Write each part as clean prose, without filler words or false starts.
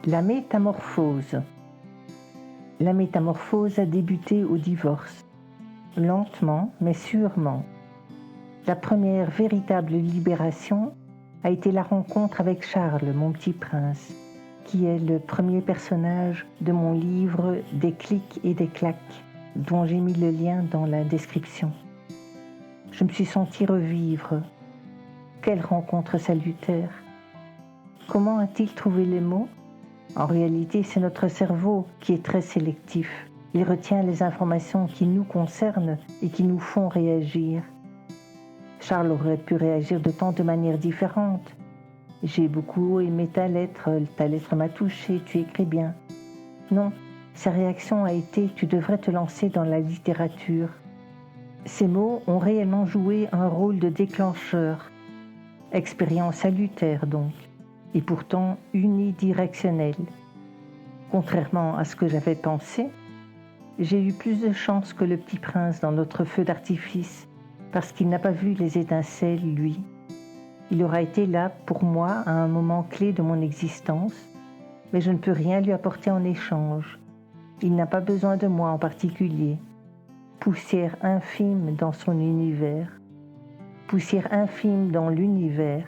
La métamorphose. La métamorphose a débuté au divorce, lentement mais sûrement. La première véritable libération a été la rencontre avec Charles, mon petit prince, qui est le premier personnage de mon livre Des clics et des claques, dont j'ai mis le lien dans la description. Je me suis sentie revivre. Quelle rencontre salutaire! Comment a-t-il trouvé les mots? En réalité, c'est notre cerveau qui est très sélectif. Il retient les informations qui nous concernent et qui nous font réagir. Charles aurait pu réagir de tant de manières différentes. J'ai beaucoup aimé ta lettre m'a touchée, tu écris bien. Non, sa réaction a été « tu devrais te lancer dans la littérature ». Ces mots ont réellement joué un rôle de déclencheur. Expérience salutaire donc, et pourtant unidirectionnelle. Contrairement à ce que j'avais pensé, j'ai eu plus de chance que le petit prince dans notre feu d'artifice, parce qu'il n'a pas vu les étincelles, lui. Il aura été là pour moi à un moment clé de mon existence, mais je ne peux rien lui apporter en échange. Il n'a pas besoin de moi en particulier. Poussière infime dans son univers. Poussière infime dans l'univers.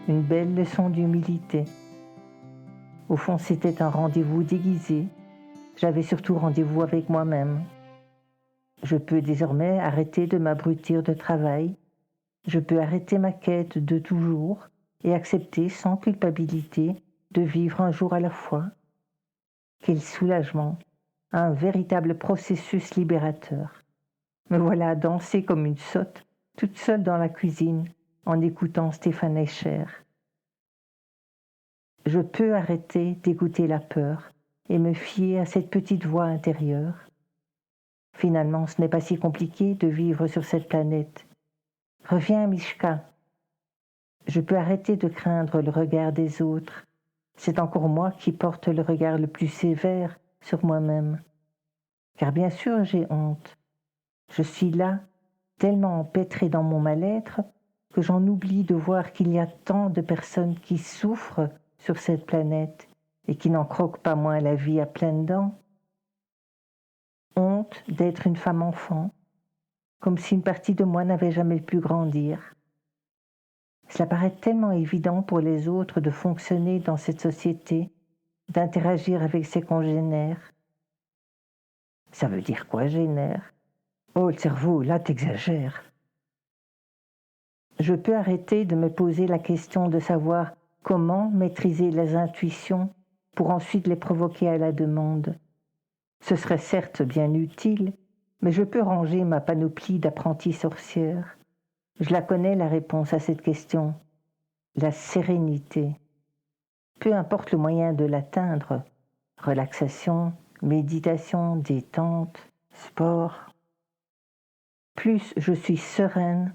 Une belle leçon d'humilité. Au fond, c'était un rendez-vous déguisé. J'avais surtout rendez-vous avec moi-même. Je peux désormais arrêter de m'abrutir de travail. Je peux arrêter ma quête de toujours et accepter sans culpabilité de vivre un jour à la fois. Quel soulagement! Un véritable processus libérateur. Me voilà à danser comme une sotte, toute seule dans la cuisine, en écoutant Stéphane Escher. Je peux arrêter d'écouter la peur et me fier à cette petite voix intérieure. Finalement, ce n'est pas si compliqué de vivre sur cette planète. Reviens, Mishka. Je peux arrêter de craindre le regard des autres. C'est encore moi qui porte le regard le plus sévère sur moi-même. Car bien sûr, j'ai honte. Je suis là, tellement empêtrée dans mon mal-être, que j'en oublie de voir qu'il y a tant de personnes qui souffrent sur cette planète et qui n'en croquent pas moins la vie à pleines dents. Honte d'être une femme enfant, comme si une partie de moi n'avait jamais pu grandir. Cela paraît tellement évident pour les autres de fonctionner dans cette société, d'interagir avec ses congénères. Ça veut dire quoi, génère? Oh, le cerveau, là t'exagères. Je peux arrêter de me poser la question de savoir comment maîtriser les intuitions pour ensuite les provoquer à la demande. Ce serait certes bien utile, mais je peux ranger ma panoplie d'apprentie sorcière. Je la connais, la réponse à cette question. La sérénité. Peu importe le moyen de l'atteindre. Relaxation, méditation, détente, sport. Plus je suis sereine,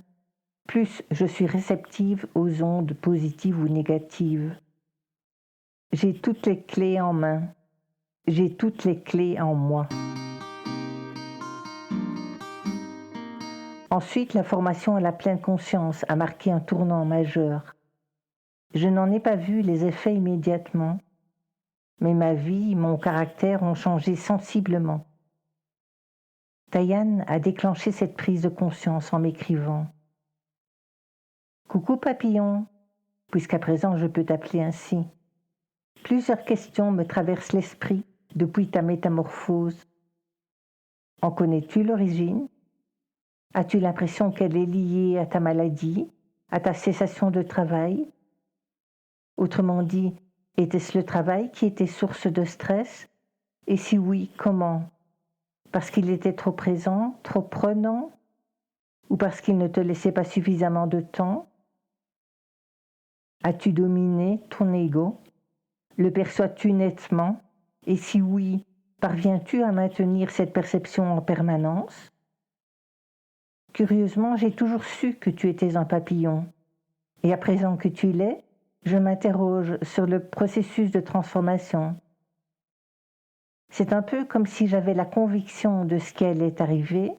plus je suis réceptive aux ondes positives ou négatives. J'ai toutes les clés en main. J'ai toutes les clés en moi. Ensuite, la formation à la pleine conscience a marqué un tournant majeur. Je n'en ai pas vu les effets immédiatement, mais ma vie, mon caractère ont changé sensiblement. Taïan a déclenché cette prise de conscience en m'écrivant « Coucou papillon, puisqu'à présent je peux t'appeler ainsi. Plusieurs questions me traversent l'esprit depuis ta métamorphose. En connais-tu l'origine? As-tu l'impression qu'elle est liée à ta maladie, à ta cessation de travail? Autrement dit, était-ce le travail qui était source de stress? Et si oui, comment? Parce qu'il était trop présent, trop prenant? Ou parce qu'il ne te laissait pas suffisamment de temps? As-tu dominé ton ego? Le perçois-tu nettement? Et si oui, parviens-tu à maintenir cette perception en permanence? Curieusement, j'ai toujours su que tu étais un papillon. Et à présent que tu l'es, je m'interroge sur le processus de transformation. C'est un peu comme si j'avais la conviction de ce qui allait arriver,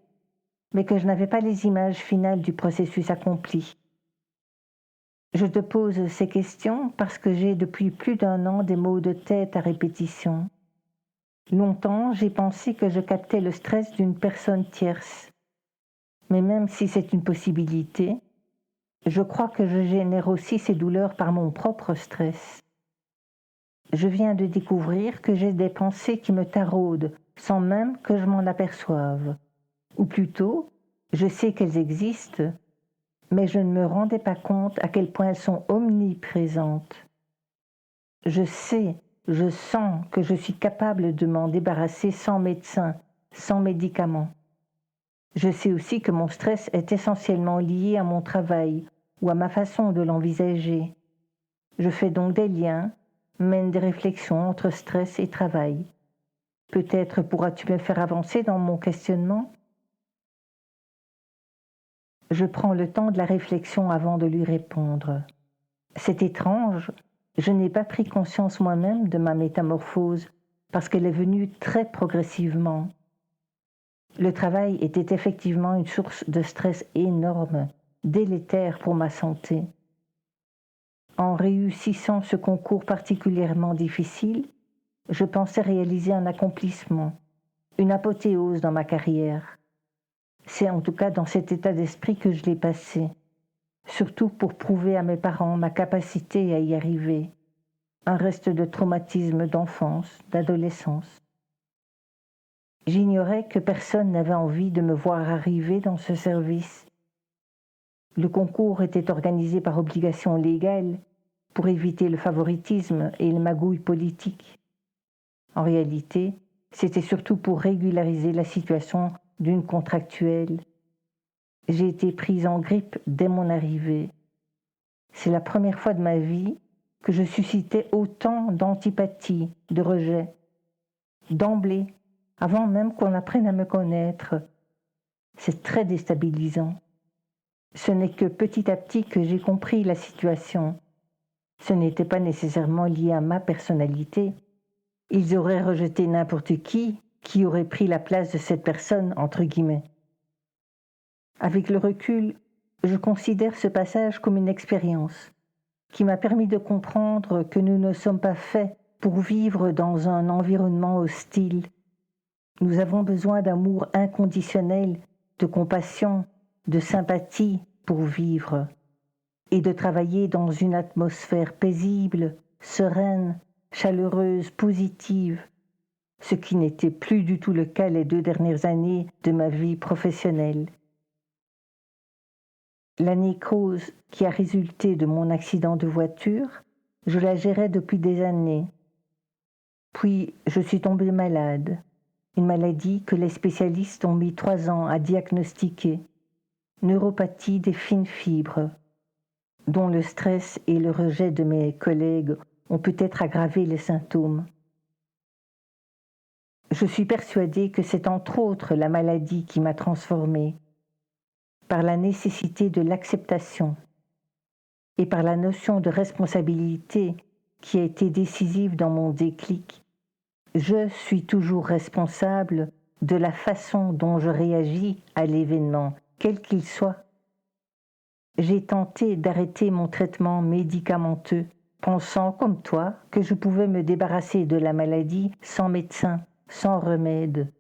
mais que je n'avais pas les images finales du processus accompli. Je te pose ces questions parce que j'ai depuis plus d'1 an des maux de tête à répétition. Longtemps, j'ai pensé que je captais le stress d'une personne tierce. Mais même si c'est une possibilité, je crois que je génère aussi ces douleurs par mon propre stress. Je viens de découvrir que j'ai des pensées qui me taraudent sans même que je m'en aperçoive. Ou plutôt, je sais qu'elles existent, mais je ne me rendais pas compte à quel point elles sont omniprésentes. Je sais, je sens que je suis capable de m'en débarrasser sans médecin, sans médicaments. Je sais aussi que mon stress est essentiellement lié à mon travail ou à ma façon de l'envisager. Je fais donc des liens, mène des réflexions entre stress et travail. Peut-être pourras-tu me faire avancer dans mon questionnement? Je prends le temps de la réflexion avant de lui répondre. C'est étrange, je n'ai pas pris conscience moi-même de ma métamorphose parce qu'elle est venue très progressivement. Le travail était effectivement une source de stress énorme, délétère pour ma santé. En réussissant ce concours particulièrement difficile, je pensais réaliser un accomplissement, une apothéose dans ma carrière. C'est en tout cas dans cet état d'esprit que je l'ai passé, surtout pour prouver à mes parents ma capacité à y arriver, un reste de traumatisme d'enfance, d'adolescence. J'ignorais que personne n'avait envie de me voir arriver dans ce service. Le concours était organisé par obligation légale pour éviter le favoritisme et les magouilles politiques. En réalité, c'était surtout pour régulariser la situation d'une contractuelle. J'ai été prise en grippe dès mon arrivée. C'est la première fois de ma vie que je suscitais autant d'antipathie, de rejet. D'emblée, avant même qu'on apprenne à me connaître. C'est très déstabilisant. Ce n'est que petit à petit que j'ai compris la situation. Ce n'était pas nécessairement lié à ma personnalité. Ils auraient rejeté n'importe qui aurait pris la place de cette personne, entre guillemets. Avec le recul, je considère ce passage comme une expérience qui m'a permis de comprendre que nous ne sommes pas faits pour vivre dans un environnement hostile. Nous avons besoin d'amour inconditionnel, de compassion, de sympathie pour vivre et de travailler dans une atmosphère paisible, sereine, chaleureuse, positive, ce qui n'était plus du tout le cas les 2 dernières années de ma vie professionnelle. La nécrose qui a résulté de mon accident de voiture, je la gérais depuis des années. Puis je suis tombée malade, une maladie que les spécialistes ont mis 3 ans à diagnostiquer, neuropathie des fines fibres, dont le stress et le rejet de mes collègues ont peut-être aggravé les symptômes. Je suis persuadée que c'est entre autres la maladie qui m'a transformée, par la nécessité de l'acceptation et par la notion de responsabilité qui a été décisive dans mon déclic. Je suis toujours responsable de la façon dont je réagis à l'événement, quel qu'il soit. J'ai tenté d'arrêter mon traitement médicamenteux, pensant comme toi que je pouvais me débarrasser de la maladie sans médecin, sans remède.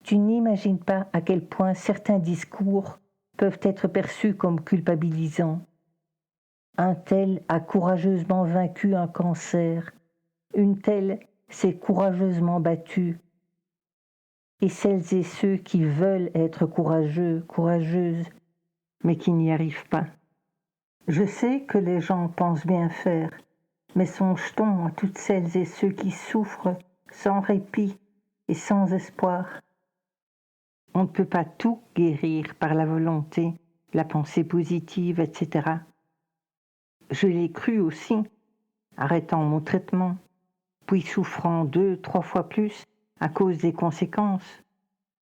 Tu n'imagines pas à quel point certains discours peuvent être perçus comme culpabilisants. Un tel a courageusement vaincu un cancer, une telle s'est courageusement battue. Et celles et ceux qui veulent être courageux, courageuses, mais qui n'y arrivent pas. Je sais que les gens pensent bien faire, mais songe-t-on à toutes celles et ceux qui souffrent sans répit et sans espoir? On ne peut pas tout guérir par la volonté, la pensée positive, etc. Je l'ai cru aussi, arrêtant mon traitement, puis souffrant 2, 3 fois plus à cause des conséquences.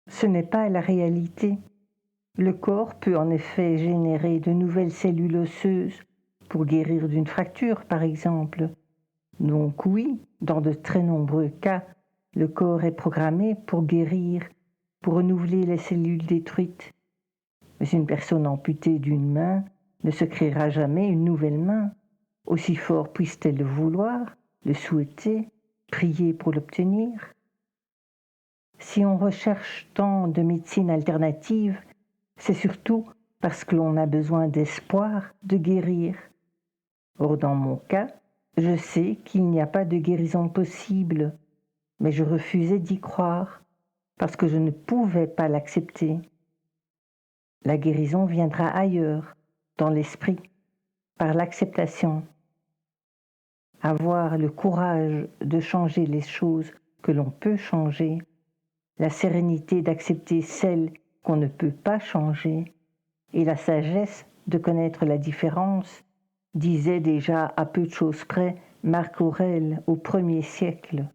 Ce n'est pas la réalité. Le corps peut en effet générer de nouvelles cellules osseuses pour guérir d'une fracture, par exemple. Donc oui, dans de très nombreux cas, le corps est programmé pour guérir, pour renouveler les cellules détruites. Mais une personne amputée d'une main ne se créera jamais une nouvelle main, aussi fort puisse-t-elle le vouloir, le souhaiter, prier pour l'obtenir. Si on recherche tant de médecines alternatives, c'est surtout parce que l'on a besoin d'espoir de guérir. Or, dans mon cas, je sais qu'il n'y a pas de guérison possible, mais je refusais d'y croire parce que je ne pouvais pas l'accepter. La guérison viendra ailleurs, dans l'esprit, par l'acceptation. Avoir le courage de changer les choses que l'on peut changer, la sérénité d'accepter celles qu'on ne peut pas changer, et la sagesse de connaître la différence, disait déjà à peu de choses près Marc Aurèle au 1er siècle.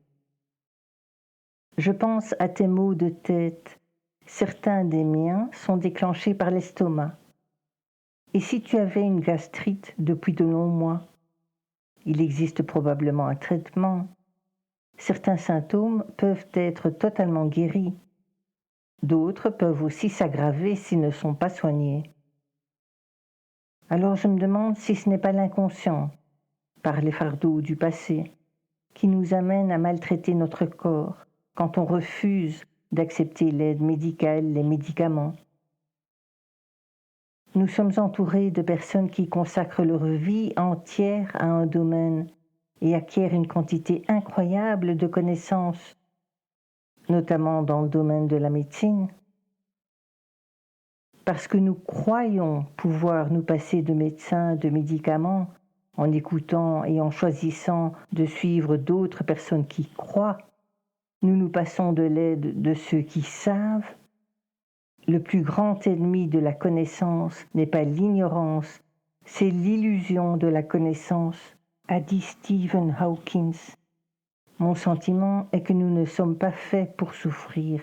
Je pense à tes maux de tête. Certains des miens sont déclenchés par l'estomac. Et si tu avais une gastrite depuis de longs mois, il existe probablement un traitement. Certains symptômes peuvent être totalement guéris. D'autres peuvent aussi s'aggraver s'ils ne sont pas soignés. Alors je me demande si ce n'est pas l'inconscient, par les fardeaux du passé, qui nous amène à maltraiter notre corps quand on refuse d'accepter l'aide médicale, les médicaments. Nous sommes entourés de personnes qui consacrent leur vie entière à un domaine et acquièrent une quantité incroyable de connaissances, notamment dans le domaine de la médecine. Parce que nous croyons pouvoir nous passer de médecins, de médicaments, en écoutant et en choisissant de suivre d'autres personnes qui croient, nous nous passons de l'aide de ceux qui savent. Le plus grand ennemi de la connaissance n'est pas l'ignorance, c'est l'illusion de la connaissance, a dit Stephen Hawking. Mon sentiment est que nous ne sommes pas faits pour souffrir.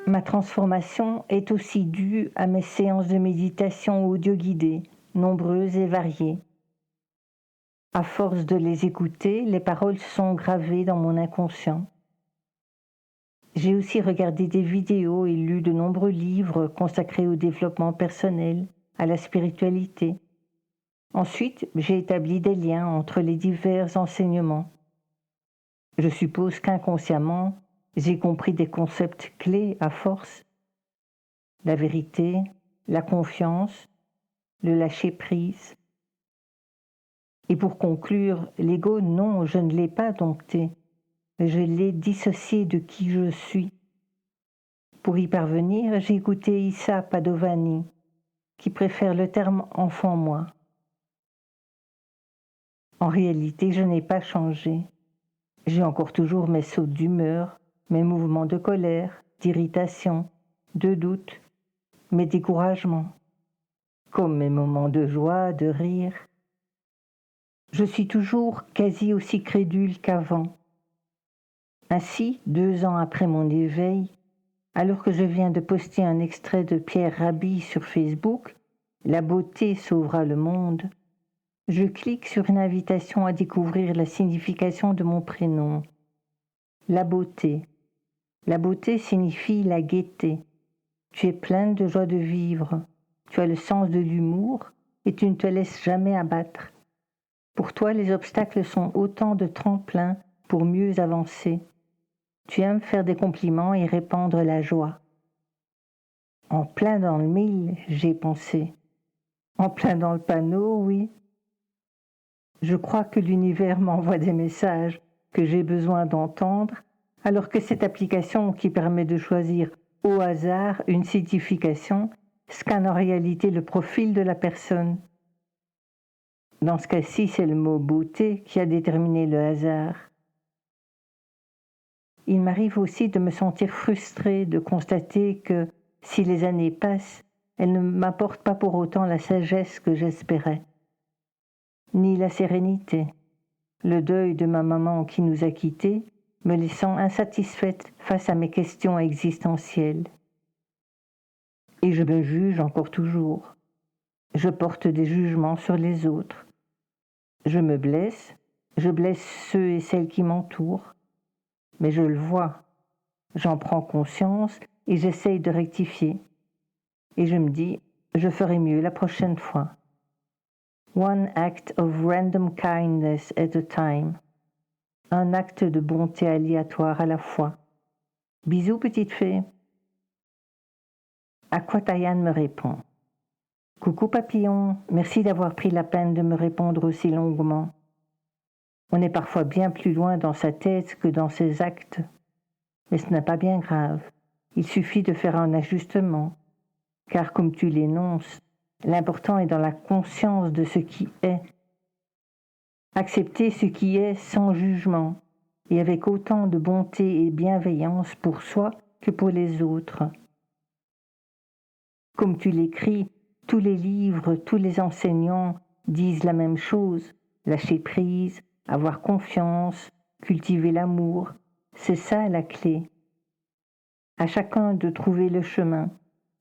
Ma transformation est aussi due à mes séances de méditation audio-guidées, nombreuses et variées. À force de les écouter, les paroles se sont gravées dans mon inconscient. J'ai aussi regardé des vidéos et lu de nombreux livres consacrés au développement personnel, à la spiritualité. Ensuite, j'ai établi des liens entre les divers enseignements. Je suppose qu'inconsciemment, j'ai compris des concepts clés à force. La vérité, la confiance, le lâcher-prise. Et pour conclure, l'ego, non, je ne l'ai pas dompté. Je l'ai dissocié de qui je suis. Pour y parvenir, j'ai écouté Issa Padovani, qui préfère le terme enfant-moi. En réalité, je n'ai pas changé. J'ai encore toujours mes sautes d'humeur, mes mouvements de colère, d'irritation, de doute, mes découragements, comme mes moments de joie, de rire. Je suis toujours quasi aussi crédule qu'avant. Ainsi, 2 ans après mon éveil, alors que je viens de poster un extrait de Pierre Rabhi sur Facebook, La beauté sauvera le monde, je clique sur une invitation à découvrir la signification de mon prénom. La beauté. La beauté signifie la gaieté. Tu es pleine de joie de vivre. Tu as le sens de l'humour et tu ne te laisses jamais abattre. Pour toi, les obstacles sont autant de tremplins pour mieux avancer. Tu aimes faire des compliments et répandre la joie. En plein dans le mille, j'ai pensé. En plein dans le panneau, oui. Je crois que l'univers m'envoie des messages que j'ai besoin d'entendre, alors que cette application qui permet de choisir au hasard une signification scanne en réalité le profil de la personne. Dans ce cas-ci, c'est le mot beauté qui a déterminé le hasard. Il m'arrive aussi de me sentir frustrée de constater que, si les années passent, elles ne m'apportent pas pour autant la sagesse que j'espérais, ni la sérénité. Le deuil de ma maman qui nous a quittés, me laissant insatisfaite face à mes questions existentielles. Et je me juge encore toujours. Je porte des jugements sur les autres. Je blesse ceux et celles qui m'entourent, mais je le vois, J'en prends conscience et j'essaye de rectifier. Et je me dis, je ferai mieux la prochaine fois. One act of random kindness at a time. Un acte de bonté aléatoire à la fois. Bisous, petite fée. À quoi Taïane me répond. Coucou papillon, merci d'avoir pris la peine de me répondre aussi longuement. On est parfois bien plus loin dans sa tête que dans ses actes. Mais ce n'est pas bien grave. Il suffit de faire un ajustement. Car comme tu l'énonces, l'important est dans la conscience de ce qui est. Accepter ce qui est sans jugement et avec autant de bonté et bienveillance pour soi que pour les autres. Comme tu l'écris, tous les livres, tous les enseignants disent la même chose, lâcher prise, avoir confiance, cultiver l'amour, c'est ça la clé. À chacun de trouver le chemin,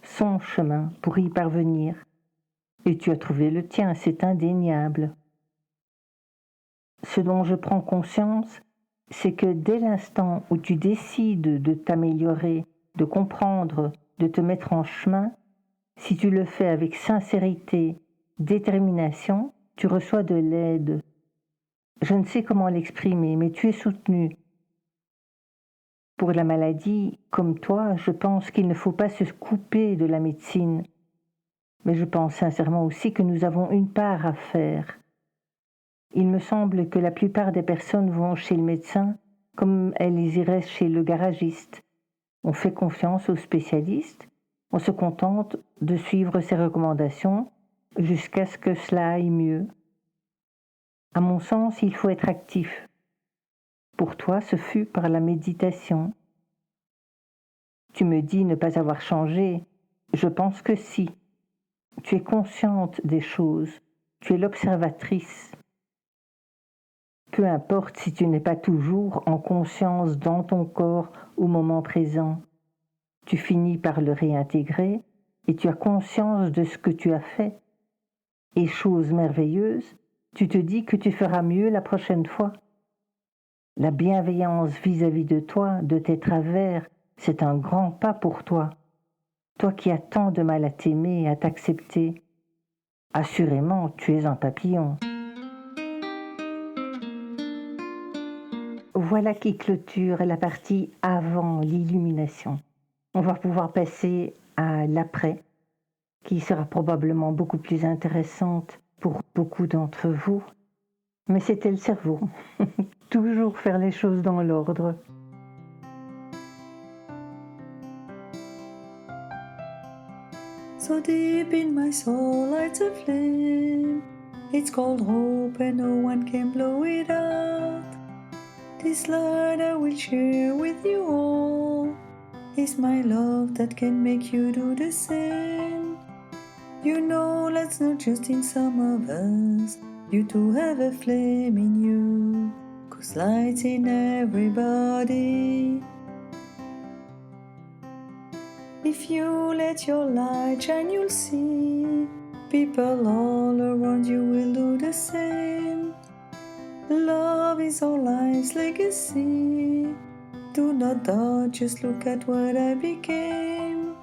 son chemin pour y parvenir. Et tu as trouvé le tien, c'est indéniable. Ce dont je prends conscience, c'est que dès l'instant où tu décides de t'améliorer, de comprendre, de te mettre en chemin, si tu le fais avec sincérité, détermination, tu reçois de l'aide. Je ne sais comment l'exprimer, mais tu es soutenu. Pour la maladie, comme toi, je pense qu'il ne faut pas se couper de la médecine. Mais je pense sincèrement aussi que nous avons une part à faire. Il me semble que la plupart des personnes vont chez le médecin comme elles iraient chez le garagiste. On fait confiance aux spécialistes, on se contente de suivre ses recommandations jusqu'à ce que cela aille mieux. À mon sens, il faut être actif. Pour toi, ce fut par la méditation. Tu me dis ne pas avoir changé. Je pense que si. Tu es consciente des choses. Tu es l'observatrice. Peu importe si tu n'es pas toujours en conscience dans ton corps au moment présent. Tu finis par le réintégrer et tu as conscience de ce que tu as fait. Et chose merveilleuse, tu te dis que tu feras mieux la prochaine fois. La bienveillance vis-à-vis de toi, de tes travers, c'est un grand pas pour toi. Toi qui as tant de mal à t'aimer et à t'accepter. Assurément, tu es un papillon. Voilà qui clôture la partie avant l'illumination. On va pouvoir passer à l'après, qui sera probablement beaucoup plus intéressante pour beaucoup d'entre vous. Mais c'était le cerveau. Toujours faire les choses dans l'ordre. So deep in my soul lights a flame. It's called hope and no one can blow it out. This light I will share with you all. It's my love that can make you do the same. You know that's not just in some of us. You too have a flame in you. 'Cause light's in everybody. If you let your light shine, you'll see people all around you will do the same. Love is our life's legacy. Do not doubt, just look at what I became.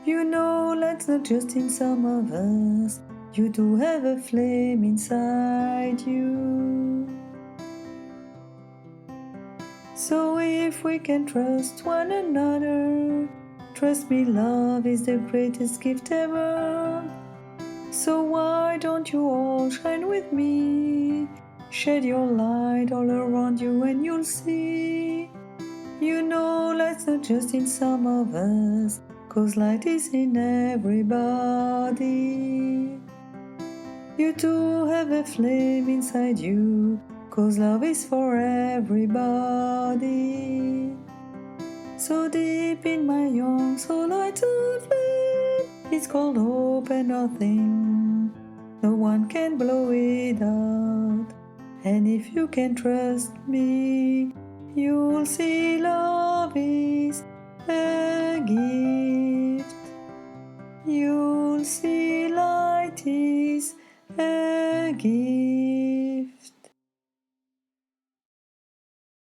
You know light's not just in some of us. You do have a flame inside you. So if we can trust one another, trust me, love is the greatest gift ever. So why don't you all shine with me? Shed your light all around you and you'll see. You know light's not just in some of us, 'cause light is in everybody. You too have a flame inside you, 'cause love is for everybody. So deep in my young soul lights a flame. It's called hope and nothing. No one can blow it out. And if you can trust me, you'll see love is a gift. You'll see light is a gift.